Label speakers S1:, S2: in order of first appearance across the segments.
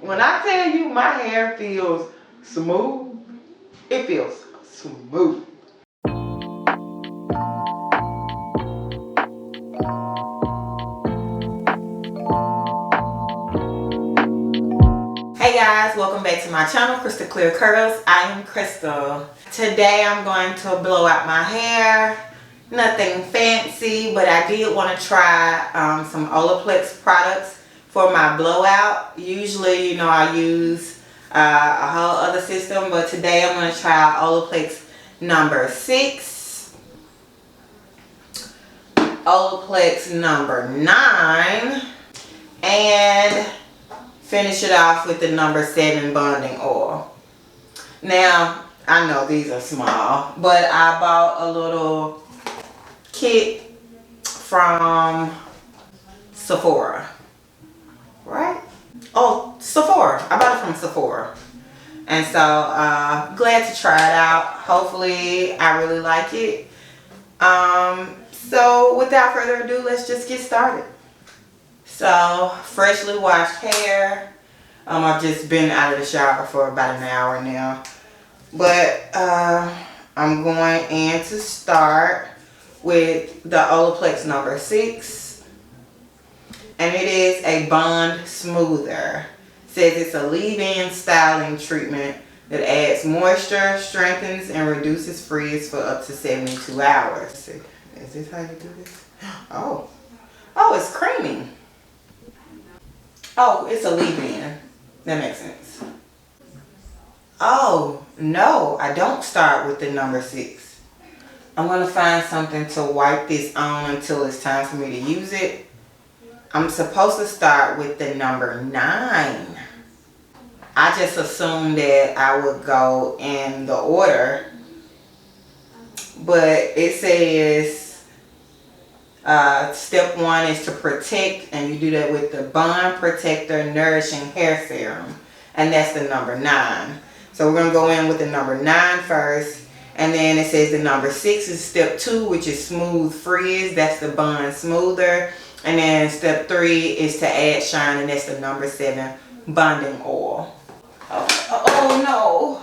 S1: When I tell you my hair feels smooth, it feels smooth. Hey guys, welcome back to my channel, Crystal Clear Curls. I am Crystal. Today I'm going to blow out my hair. Nothing fancy, but I did want to try some Olaplex products for my blowout. Usually, you know, I use a whole other system, but today I'm going to try Olaplex number 6, Olaplex number 9, and finish it off with the number 7 bonding oil. Now, I know these are small, but I bought a little kit from Sephora, right? Oh, Sephora. I bought it from Sephora. And so, glad to try it out. Hopefully, I really like it. So, without further ado, let's just get started. So, freshly washed hair. I've just been out of the shower for about an hour now. But, I'm going in to start with the Olaplex number 6, and it is a bond smoother. It says it's a leave-in styling treatment that adds moisture, strengthens, and reduces frizz for up to 72 hours. Let's see. Is this how you do this? Oh, it's creamy. Oh, it's a leave-in. That makes sense. Oh no, I don't start with the number 6. I'm going to find something to wipe this on until it's time for me to use it. I'm supposed to start with the number 9. I just assumed that I would go in the order. But it says step 1 is to protect, and you do that with the Bond Protector Nourishing Hair Serum. And that's the number 9. So we're going to go in with the number 9 first. And then it says the number 6 is step 2, which is smooth frizz. That's the Bond Smoother. And then step 3 is to add shine, and that's the number 7 bonding oil. Oh no.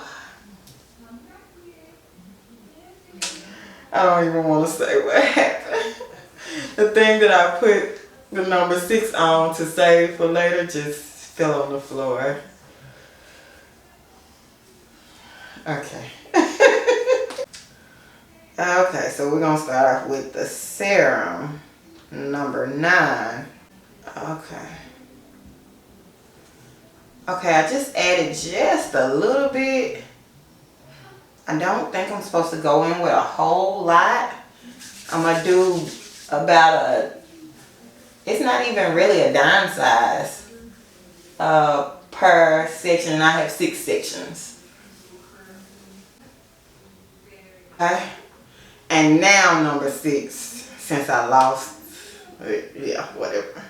S1: I don't even want to say what happened. The thing that I put the number 6 on to save for later just fell on the floor. Okay. Okay, so we're going to start off with the serum, number 9. Okay, I just added just a little bit. I don't think I'm supposed to go in with a whole lot. I'm going to do about it's not even really a dime size per section. I have 6 sections. Okay. And now number 6, since I lost, yeah, whatever.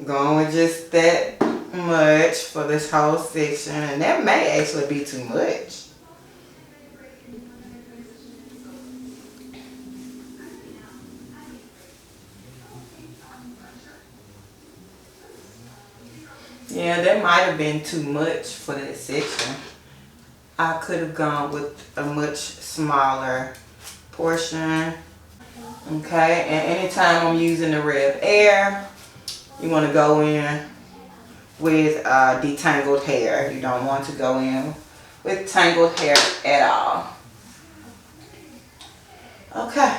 S1: Going with just that much for this whole section, and that may actually be too much. Yeah, that might have been too much for that section. I could have gone with a much smaller portion. Okay, and anytime I'm using the RevAir, you want to go in with detangled hair. You don't want to go in with tangled hair at all. Okay,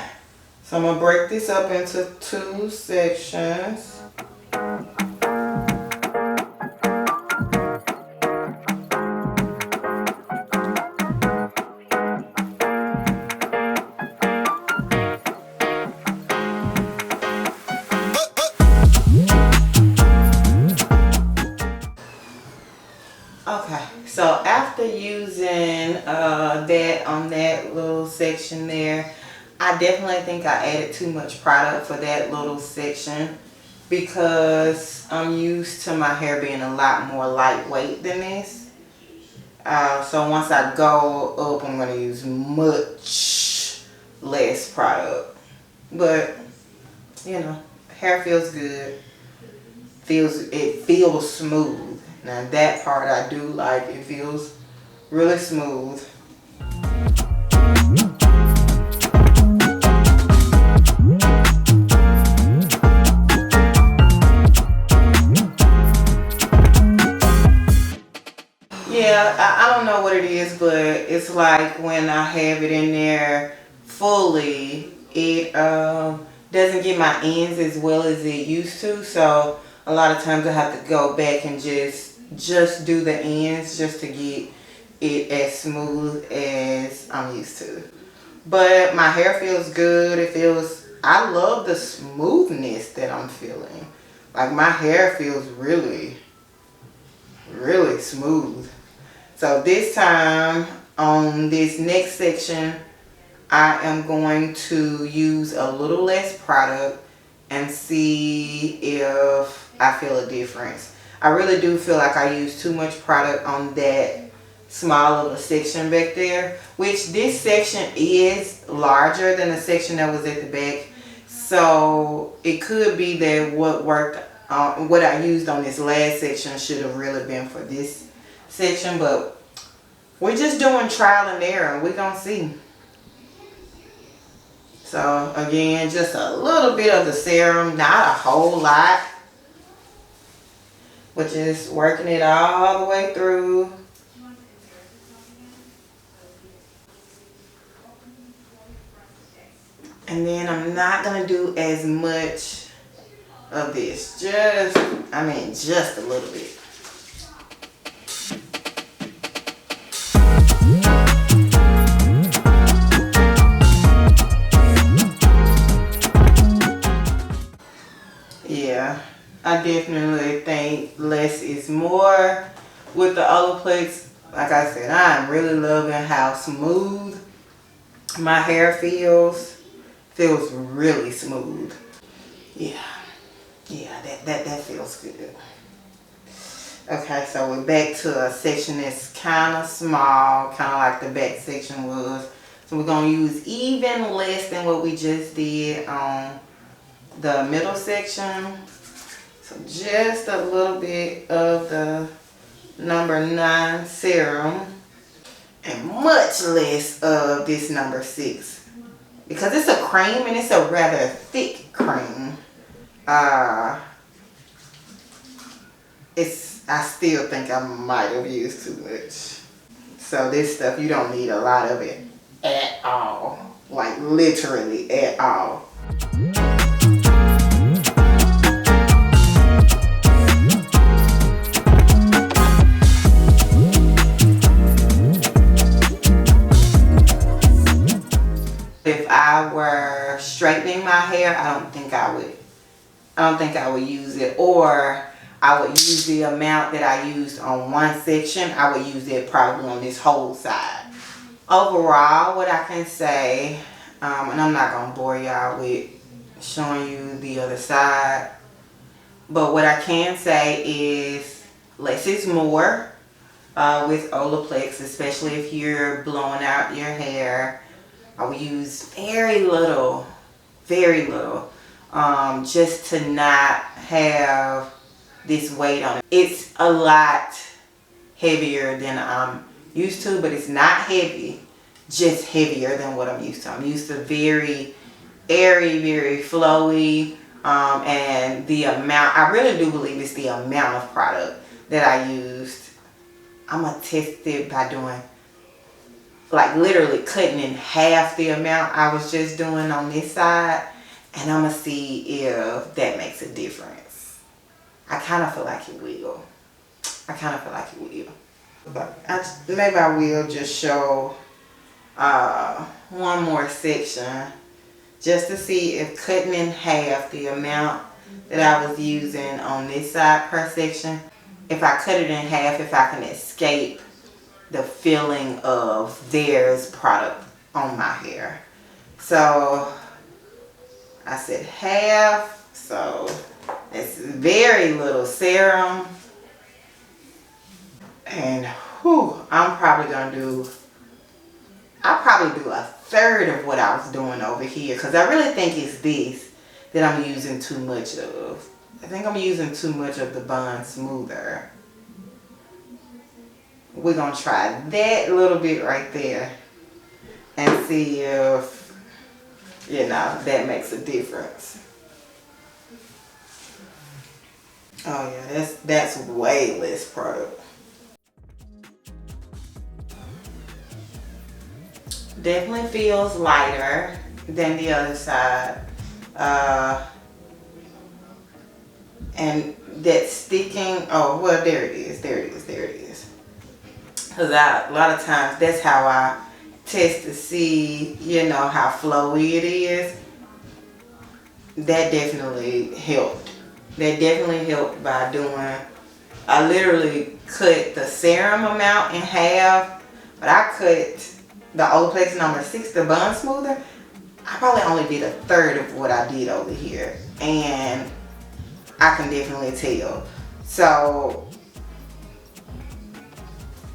S1: so I'm going to break this up into 2 sections. Okay, so after using that on that little section there, I definitely think I added too much product for that little section because I'm used to my hair being a lot more lightweight than this. So once I go up, I'm going to use much less product. But, you know, hair feels good. it feels smooth. Now that part I do like. It feels really smooth. Yeah, I don't know what it is, but it's like when I have it in there fully, it doesn't get my ends as well as it used to. So a lot of times I have to go back and just do the ends just to get it as smooth as I'm used to. But my hair feels good. I love the smoothness that I'm feeling. Like my hair feels really, really smooth. So this time on this next section, I am going to use a little less product and see if I feel a difference. I really do feel like I use too much product on that small little section back there, which this section is larger than the section that was at the back. So it could be that what I used on this last section should have really been for this section, but we're just doing trial and error and we're gonna see. So again, just a little bit of the serum, not a whole lot, but just working it all the way through. And then I'm not gonna do as much of this, just a little bit. Yeah, I definitely think less is more with the Olaplex. Like I said, I'm really loving how smooth my hair feels. Feels really smooth. Yeah, that feels good. Okay, so we're back to a section that's kind of small, kind of like the back section was. So we're going to use even less than what we just did on the middle section. So just a little bit of the number 9 serum and much less of this number 6. Because it's a cream and it's a rather thick cream. I still think I might have used too much. So this stuff, you don't need a lot of it at all. Like literally at all. If I were straightening my hair, I don't think I would use it, or I would use the amount that I used on one section. I would use it probably on this whole side. Overall, what I can say, and I'm not gonna bore y'all with showing you the other side, but what I can say is less is more with Olaplex, especially if you're blowing out your hair. I would use very little, just to not have this weight on it. It's a lot heavier than I'm used to, but it's not heavy, just heavier than what I'm used to. I'm used to very airy, very flowy, and the amount, I really do believe it's the amount of product that I used. I'm gonna test it by doing, like literally cutting in half the amount I was just doing on this side, and I'm gonna see if that makes a difference. I kind of feel like it will. But maybe I will just show one more section just to see if cutting in half the amount that I was using on this side per section, if I cut it in half, if I can escape the feeling of theirs product on my hair. So I said half, so it's very little serum, and I'll probably do a third of what I was doing over here, because I really think it's this that I'm using too much of. I think I'm using too much of the Bond Smoother. We're gonna try that little bit right there and see if, you know, that makes a difference. Oh yeah, that's way less product. Definitely feels lighter than the other side. And that sticking, oh well, there it is. Because a lot of times that's how I test to see, you know, how flowy it is. That definitely helped. That definitely helped by doing, I literally cut the serum amount in half, but I cut the Olaplex number 6, the Bond Smoother. I probably only did a third of what I did over here, and I can definitely tell. So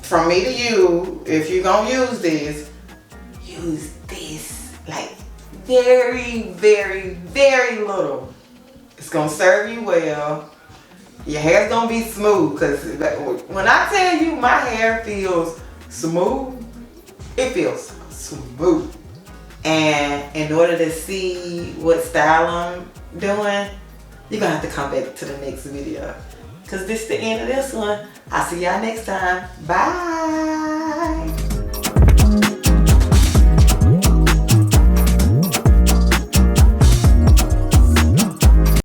S1: from me to you, if you're gonna use this like very, very, very little. It's gonna serve you well. Your hair's gonna be smooth, because when I tell you my hair feels smooth, it feels smooth. And in order to see what style I'm doing, you're gonna have to come back to the next video, because this is the end of this one. I'll see y'all next time. Bye.